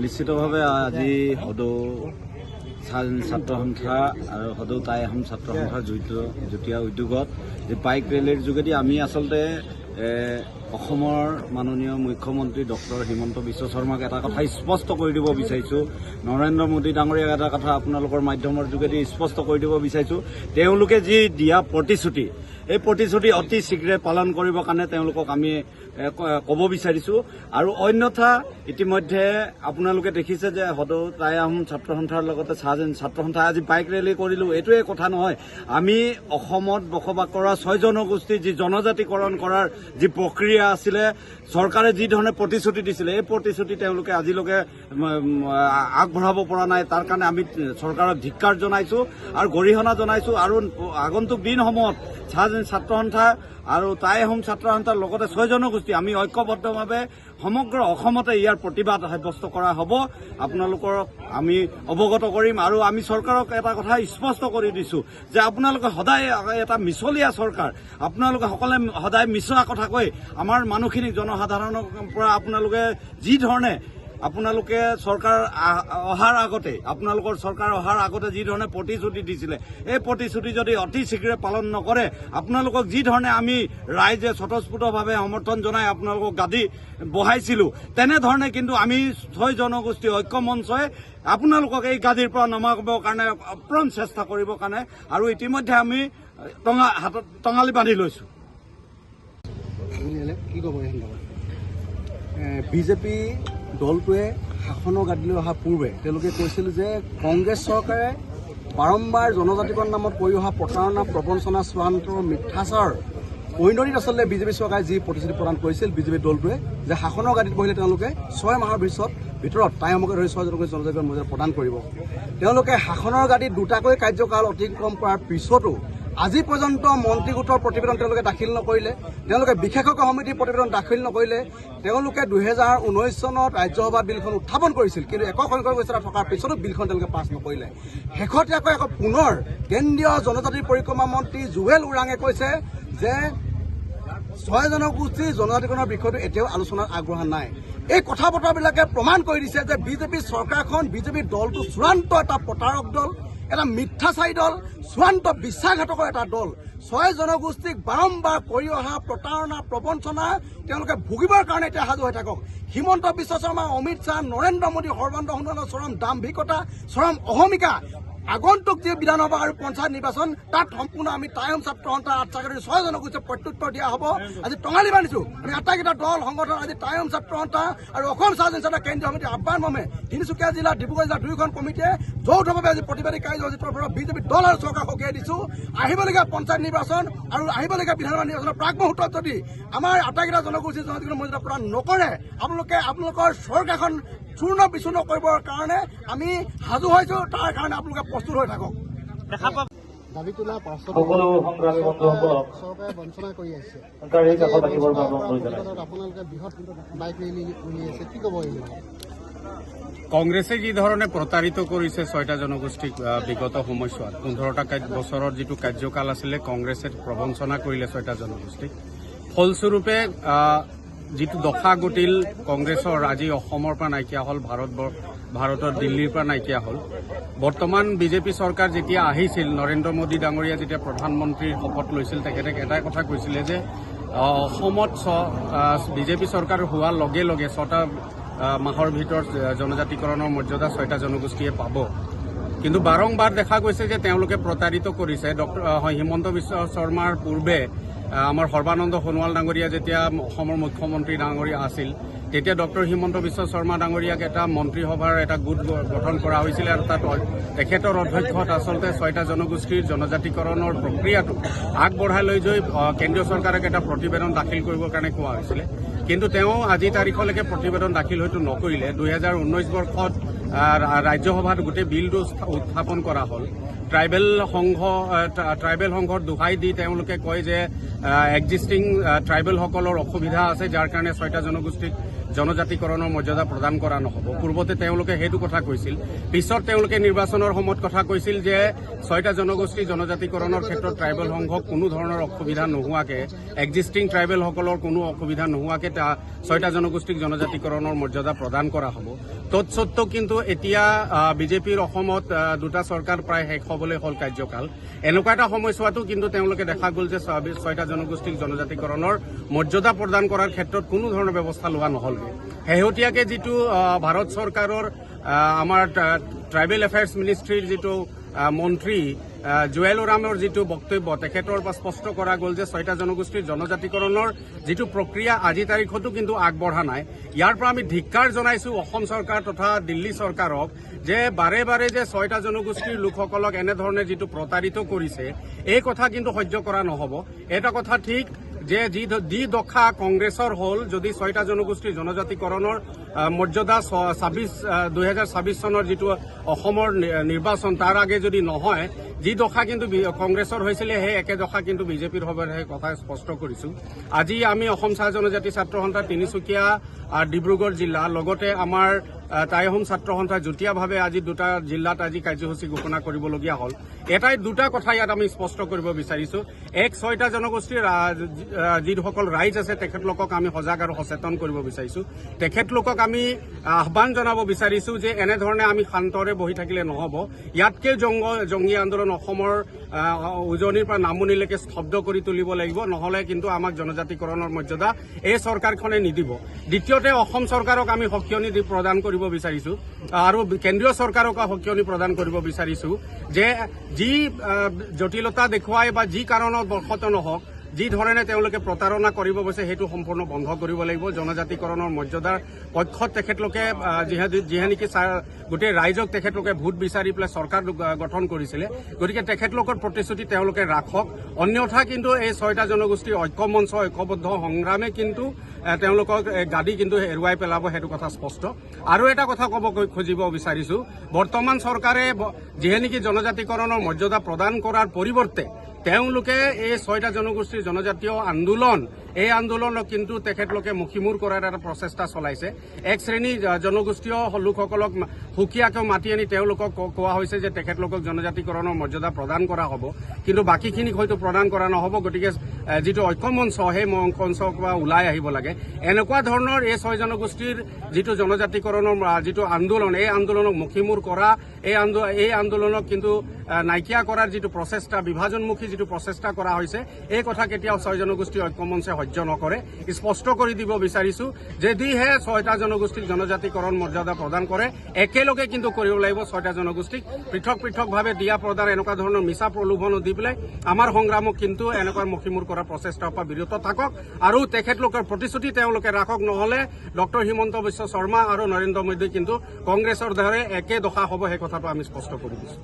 নিশ্চিতভাৱে আজি সদৌ ছাত্ৰ সন্থা আৰু সদৌ টাই আহোম ছাত্ৰ সন্থাৰ যুটীয়া উদ্যোগত যে বাইক ৰেলীৰ যোগেদি আমি আচলতে অসমৰ মাননীয় মুখ্যমন্ত্ৰী ডক্টৰ হিমন্ত বিশ্ব শৰ্মাক এটা কথা স্পষ্ট কৰি দিব বিচাৰিছোঁ, নৰেন্দ্ৰ মোদী ডাঙৰীয়াক এটা কথা আপোনালোকৰ মাধ্যমৰ যোগেদি স্পষ্ট কৰি দিব বিচাৰিছোঁ। তেওঁলোকে যি দিয়া প্ৰতিশ্ৰুতি, এই প্ৰতিশ্ৰুতি অতি শীঘ্ৰে পালন কৰিবৰ কাৰণে তেওঁলোকক আমি ক'ব বিচাৰিছোঁ। আৰু অন্যথা ইতিমধ্যে আপোনালোকে দেখিছে যে সদৌ টাই আহোম ছাত্ৰ সন্থাৰ লগতে ছাত্ৰ সন্থাই আজি বাইক ৰেলী কৰিলোঁ। এইটোৱে কথা নহয়, আমি অসমত বসবাস কৰা 6 জনগোষ্ঠীৰ যি জনজাতিকৰণ কৰাৰ যি প্ৰক্ৰিয়া আছিলে, চৰকাৰে যি ধৰণে প্ৰতিশ্ৰুতি দিছিলে, এই প্ৰতিশ্ৰুতি তেওঁলোকে আজিলৈকে আগবঢ়াব পৰা নাই। তাৰ কাৰণে আমি চৰকাৰক ধিক্কাৰ জনাইছোঁ আৰু গৰিহণা জনাইছোঁ। আৰু আগন্তুক দিনসমূহত ছাত্ৰ সন্থা আৰু টাই আহোম ছাত্ৰ সন্থাৰ লগতে 6 জনগোষ্ঠী আমি ঐক্যবদ্ধভাৱে সমগ্ৰ অসমতে ইয়াৰ প্ৰতিবাদ সাব্যস্ত কৰা হ'ব। আপোনালোকক আমি অৱগত কৰিম আৰু আমি চৰকাৰক এটা কথা স্পষ্ট কৰি দিছোঁ যে আপোনালোকে সদায় এটা মিছলীয়া চৰকাৰ, আপোনালোকে সকলোৱে সদায় মিছা কথা কৈ আমাৰ মানুহখিনিক জনসাধাৰণৰ পৰা আপোনালোকে যি ধৰণে আপোনালোকে চৰকাৰ অহাৰ আগতে যি ধৰণে প্ৰতিশ্ৰুতি দিছিলে, এই প্ৰতিশ্ৰুতি যদি অতি শীঘ্ৰে পালন নকৰে, আপোনালোকক যি ধৰণে আমি ৰাইজে স্বতঃস্ফূৰ্তভাৱে সমৰ্থন জনাই আপোনালোকক গাদী বহাইছিলোঁ, তেনেধৰণে কিন্তু আমি 6 জনগোষ্ঠী ঐক্য মঞ্চই আপোনালোকক এই গাদীৰ পৰা নমাবৰ কাৰণে আপ্ৰাণ চেষ্টা কৰিবৰ কাৰণে আৰু ইতিমধ্যে আমি হাতত টঙালি বান্ধি লৈছোঁ। কি ক'ব বিজেপি দলটোৱে শাসনৰ গাদীলৈ অহাৰ পূৰ্বে তেওঁলোকে কৈছিল যে কংগ্ৰেছ চৰকাৰে বাৰম্বাৰ জনজাতিকৰণ নামত কৰি অহা প্ৰতাৰণা প্ৰবঞ্চনা চূড়ান্তৰ মিথ্যাচাৰ পৰিণতিত আসলে বিজেপি চৰকাৰে যি প্ৰতিশ্ৰুতি প্ৰদান কৰিছিল বিজেপি দলটোৱে যে শাসনৰ গাদীত বহিলে তেওঁলোকে 6 মাহৰ ভিতৰত টাইমকে ধৰি 6 জনকৈ জনজাতিকৰণ মৰ্যাদা প্ৰদান কৰিব। তেওঁলোকে শাসনৰ গাদীত দুটাকৈ কাৰ্যকাল অতিক্ৰম কৰাৰ পিছতো আজি পৰ্যন্ত মন্ত্ৰী গোটৰ প্ৰতিবেদন তেওঁলোকে দাখিল নকৰিলে, তেওঁলোকে বিশেষজ্ঞ সমিতিৰ প্ৰতিবেদন দাখিল নকৰিলে। তেওঁলোকে 2019 চনত ৰাজ্যসভাত বিলখন উত্থাপন কৰিছিল, কিন্তু একক সংখ্যক গৰিষ্ঠতা থকাৰ পিছতো বিলখন তেওঁলোকে পাছ নকৰিলে। শেহতীয়াকৈ আকৌ পুনৰ কেন্দ্ৰীয় জনজাতি পৰিক্ৰমা মন্ত্ৰী জুৱেল ওৰাঙে কৈছে যে 6 জনগোষ্ঠীৰ জনজাতিকৰণৰ বিষয়টো এতিয়াও আলোচনাত আগবঢ়া নাই। এই কথা বতৰাবিলাকে প্ৰমাণ কৰি দিছে যে বিজেপি চৰকাৰখন, বিজেপি দলটো চূড়ান্ত এটা প্ৰতাৰক দল, এটা মিথ্যাচাৰী দল, চূড়ান্ত বিশ্বাসঘাতকৰ এটা দল। 6 জনগোষ্ঠীক বাৰম্বাৰ কৰি অহা প্ৰতাৰণা প্ৰবঞ্চনা তেওঁলোকে ভুগিবৰ কাৰণে এতিয়া সাজু হৈ থাকক। হিমন্ত বিশ্ব শৰ্মা, অমিত শ্বাহ, নৰেন্দ্ৰ মোদী, সৰ্বানন্দ সোণোৱালৰ চৰম দাম্ভিকতা, চৰম অহমিকা। আগন্তুক যি বিধানসভা আৰু পঞ্চায়ত নিৰ্বাচন তাত সম্পূৰ্ণ আমি টাইম ছাত্ৰ সন্থা আটাইকেইটা 6 জনগোষ্ঠীক প্ৰত্যুত্তৰ দিয়া হ'ব। আজি টঙালি বান্ধিছো আমি আটাইকেইটা দল সংগঠন আজি টাইম ছাত্ৰ সন্থা আৰু অসম স্বাধীন কেন্দ্ৰীয় সমিতিৰ আহ্বান মৰ্মে তিনিচুকীয়া জিলা, ডিব্ৰুগড় জিলা 2খন কমিটিয়ে যৌথভাৱে আজি প্ৰতিবাদী কাৰ্যসূচীৰ পৰা বিজেপি দল আৰু চৰকাৰ সকীয়াই দিছো। আহিবলগীয়া পঞ্চায়ত নিৰ্বাচন আৰু আহিবলগীয়া বিধানসভা নিৰ্বাচনৰ প্ৰাকমুহূৰ্তত যদি আমাৰ আটাইকেইটা জনগোষ্ঠীৰ জনজাতিকৰণ মৰ্যাদা প্ৰদান নকৰে আপোনালোকৰ চৰকাৰখন চূৰ্ণ বিচূৰ্ণ কৰিবৰ কাৰণে আমি সাজু হৈছো। তাৰ কাৰণে আপোনালোকে প্ৰস্তুত হৈ থাকক। দাবী তোলাৰ পাছত সকলো সংগ্ৰামী বন্ধুসকলক চৰকাৰে বঞ্চনা কৰি আহিছে। গাড়ীৰ কাষত আহিবৰ বাবে অনুৰোধ জনাইছো। আপোনালোকে বৃহৎ বাইক ৰেলী উলিয়াইছে, কি ক'ব এই? কংগ্ৰেছে যি ধৰণে প্ৰতাৰিত কৰিছে 6টা জনগোষ্ঠীক বিগত সময়ছোৱাত 15টা বছৰৰ যিটো কাৰ্যকাল আছিলে কংগ্ৰেছে প্ৰবঞ্চনা কৰিলে 6টা জনগোষ্ঠীক। ফলস্বৰূপে যিটো দশা গতিল কংগ্ৰেছৰ আজি অসমৰ পৰা নাইকিয়া হ'ল, ভাৰতৰ দিল্লীৰ পৰা নাইকিয়া হ'ল। বৰ্তমান বিজেপি চৰকাৰ যেতিয়া আহিছিল, নৰেন্দ্ৰ মোদী ডাঙৰীয়া যেতিয়া প্ৰধানমন্ত্ৰীৰ শপত লৈছিল তেখেতে এটাই কথা কৈছিলে যে অসমত বিজেপি চৰকাৰ হোৱাৰ লগে লগে 6টা মাহৰ ভিতৰত জনজাতিকৰণৰ মৰ্যাদা 6টা জনগোষ্ঠীয়ে পাব। কিন্তু বাৰম্বাৰ দেখা গৈছে যে তেওঁলোকে প্ৰতাৰিত কৰিছে। হিমন্ত বিশ্ব শৰ্মাৰ পূৰ্বে আমাৰ সৰ্বানন্দ সোণোৱাল ডাঙৰীয়া যেতিয়া অসমৰ মুখ্যমন্ত্ৰী ডাঙৰীয়া আছিল তেতিয়া ডক্টৰ হিমন্ত বিশ্ব শৰ্মা ডাঙৰীয়াক এটা মন্ত্ৰীসভাৰ এটা গোট গঠন কৰা হৈছিলে আৰু তাত তেখেতৰ অধ্যক্ষত আচলতে 6টা জনগোষ্ঠীৰ জনজাতিকৰণৰ প্ৰক্ৰিয়াটো আগবঢ়াই লৈ গৈ কেন্দ্ৰীয় চৰকাৰক এটা প্ৰতিবেদন দাখিল কৰিবৰ কাৰণে কোৱা হৈছিলে। কিন্তু তেওঁ আজি তাৰিখলৈকে প্ৰতিবেদন দাখিল হয়তো নকৰিলে। 2019 বৰ্ষত ৰাজ্যসভাত গোটেই বিলটো উত্থাপন কৰা হ'ল। ট্ৰাইবেল সংঘৰ দোহাই দি তেওঁলোকে কয় যে এক্সিষ্টিং ট্ৰাইবেলসকলৰ অসুবিধা আছে, যাৰ কাৰণে 6টা জনগোষ্ঠীক জনজাতিকৰণৰ মৰ্যাদা প্ৰদান কৰা নহ'ব। পূৰ্বতে তেওঁলোকে সেইটো কথা কৈছিল। পিছত তেওঁলোকে নিৰ্বাচনৰ সময়ত কথা কৈছিল যে 6টা জনগোষ্ঠী জনজাতিকৰণৰ ক্ষেত্ৰত ট্ৰাইবেল সংঘক কোনো ধৰণৰ অসুবিধা নোহোৱাকৈ, এক্সিষ্টিং ট্ৰাইবেলসকলৰ কোনো অসুবিধা নোহোৱাকৈ 6টা জনগোষ্ঠীক জনজাতিকৰণৰ মৰ্যাদা প্ৰদান কৰা হ'ব। তৎসত্ত্বেও কিন্তু এতিয়া বিজেপিৰ অসমত 2টা চৰকাৰ প্ৰায় শেষ হ'বলৈ হ'ল কাৰ্যকাল। এনেকুৱা এটা সময়ছোৱাতো কিন্তু তেওঁলোকে দেখা গ'ল যে 6টা জনগোষ্ঠীক জনজাতিকৰণৰ মৰ্যাদা প্ৰদান কৰাৰ ক্ষেত্ৰত কোনো ধৰণৰ ব্যৱস্থা লোৱা নহ'লগৈ। শেহতীয়াকৈ যিটো ভাৰত চৰকাৰৰ আমাৰ ট্ৰাইবেল এফেয়াৰ্ছ মিনিষ্ট্ৰীৰ যিটো মন্ত্ৰী জুৱেল ওৰামৰ যিটো বক্তব্য, তেখেতৰ পৰা স্পষ্ট কৰা গ'ল যে 6টা জনগোষ্ঠীৰ জনজাতিকৰণৰ যিটো প্ৰক্ৰিয়া আজি তাৰিখতো কিন্তু আগবঢ়া নাই। ইয়াৰ পৰা আমি ধিক্কাৰ জনাইছো অসম চৰকাৰ তথা দিল্লী চৰকাৰক যে বাৰে বাৰে যে 6টা জনগোষ্ঠীৰ লোকসকলক এনেধৰণে যিটো প্ৰতাৰিত কৰিছে এই কথা কিন্তু সহ্য কৰা নহ'ব। এটা কথা ঠিক যে যি দশা কংগ্ৰেছৰ হ'ল, যদি 6টা জনগোষ্ঠীৰ জনজাতিকৰণৰ মৰ্যাদা 2026 চনৰ যিটো অসমৰ নিৰ্বাচন তাৰ আগে যদি নহয়, যি দশা কিন্তু কংগ্ৰেছৰ হৈছিলে সেই একে দশা কিন্তু বিজেপিৰ হ'ব, সেই কথা স্পষ্ট কৰিছো। আজি আমি অসম চাহ জনজাতি ছাত্ৰ সন্থা তিনিচুকীয়া, ডিব্ৰুগড় জিলা লগতে আমাৰ টাই আহোম ছাত্ৰ সন্থা যুটীয়াভাৱে আজি 2টা জিলাত আজি কাৰ্যসূচী ঘোষণা কৰিবলগীয়া হ'ল। এটাই 2টা কথা ইয়াত আমি স্পষ্ট কৰিব বিচাৰিছো। 6টা জনগোষ্ঠীৰ যিসকল ৰাইজ আছে তেখেতলোকক আমি সজাগ আৰু সচেতন কৰিব বিচাৰিছো। তেখেতলোকক আমি আহ্বান জনাব বিচাৰিছো যে এনেধৰণে আমি শান্তৰে বহি থাকিলে নহ'ব। ইয়াতকৈ জংগী আন্দোলন অসমৰ উজনিৰ পৰা নামনিলৈকে স্তব্ধ কৰি তুলিব লাগিব, নহ'লে কিন্তু আমাক জনজাতিকৰণৰ মৰ্যাদা এই চৰকাৰখনে নিদিব। দ্বিতীয়তে অসম চৰকাৰক আমি সকিয়নি প্ৰদান কৰিব বিচাৰিছো আৰু কেন্দ্ৰীয় চৰকাৰক সকিয়নি প্ৰদান কৰিব বিচাৰিছো যে যি জটিলতা দেখুৱাই বা যি কাৰণত বশত নহওক যি ধৰণে তেওঁলোকে প্ৰতাৰণা কৰিব গৈছে সেইটো সম্পূৰ্ণ বন্ধ কৰিব লাগিব। জনজাতিকৰণৰ মৰ্যাদাৰ পক্ষত তেখেতলোকে যিহে নেকি গোটেই ৰাইজক তেখেতলোকে ভোট বিচাৰি পেলাই চৰকাৰ গঠন কৰিছিলে, গতিকে তেখেতলোকৰ প্ৰতিশ্ৰুতি তেওঁলোকে ৰাখক। অন্যথা কিন্তু এই 6টা জনগোষ্ঠীৰ ঐক্যমঞ্চ ঐক্যবদ্ধ সংগ্ৰামে কিন্তু তেওঁলোকক গাদী কিন্তু হেৰুৱাই পেলাব, সেইটো কথা স্পষ্ট। আৰু এটা কথা ক'ব খুজিব বিচাৰিছো, বৰ্তমান চৰকাৰে যিহে নেকি জনজাতিকৰণৰ মৰ্যাদা প্ৰদান কৰাৰ পৰিৱৰ্তে তেওঁলোকে এই 6টা জনগোষ্ঠীৰ জনজাতীয় আন্দোলন, এই আন্দোলনক কিন্তু তেখেতলোকে মুখিমূৰ কৰাৰ এটা প্ৰচেষ্টা চলাইছে। এক শ্ৰেণী জনগোষ্ঠীয় লোকসকলক সুকীয়াকৈ মাতি আনি তেওঁলোকক কোৱা হৈছে যে তেখেতলোকক জনজাতিকৰণৰ মৰ্যাদা প্ৰদান কৰা হ'ব, কিন্তু বাকীখিনিক হয়তো প্ৰদান কৰা নহ'ব। গতিকে যিটো ঐক্যমঞ্চ, সেই মঞ্চৰ পৰা ওলাই আহিব লাগে। এনেকুৱা ধৰণৰ এই 6 জনগোষ্ঠীৰ যিটো জনজাতিকৰণৰ যিটো আন্দোলন, এই আন্দোলনক মুখিমূৰ কৰা, এই আন্দোলনক কিন্তু নাইকিয়া কৰাৰ যিটো প্ৰচেষ্টা, বিভাজনমুখী যিটো প্ৰচেষ্টা কৰা হৈছে, এই কথা কেতিয়াও 6 জনগোষ্ঠীৰ ঐক্যমঞ্চে সহ্য নকৰে। স্পষ্ট কৰি দিব বিচাৰিছো, যদিহে 6টা জনগোষ্ঠীক জনজাতিকৰণ মৰ্যাদা প্ৰদান কৰে, একেলগে কিন্তু কৰিব লাগিব 6টা জনগোষ্ঠীক পৃথকভাৱে দিয়া প্ৰদান, এনেকুৱা ধৰণৰ মিছা প্ৰলোভনো দি পেলাই আমাৰ সংগ্ৰামক কিন্তু এনেকুৱা মুখিমূৰ কৰাৰ প্ৰচেষ্টাৰ পৰা বিৰত থাকক আৰু তেখেতলোকৰ প্ৰতিশ্ৰুতি তেওঁলোকে ৰাখক। নহ'লে ডক্টৰ হিমন্ত বিশ্ব শৰ্মা আৰু নৰেন্দ্ৰ মোদী কিন্তু কংগ্ৰেছৰ দৰে একে দশা হ'ব, সেই কথাটো আমি স্পষ্ট কৰি দিছো।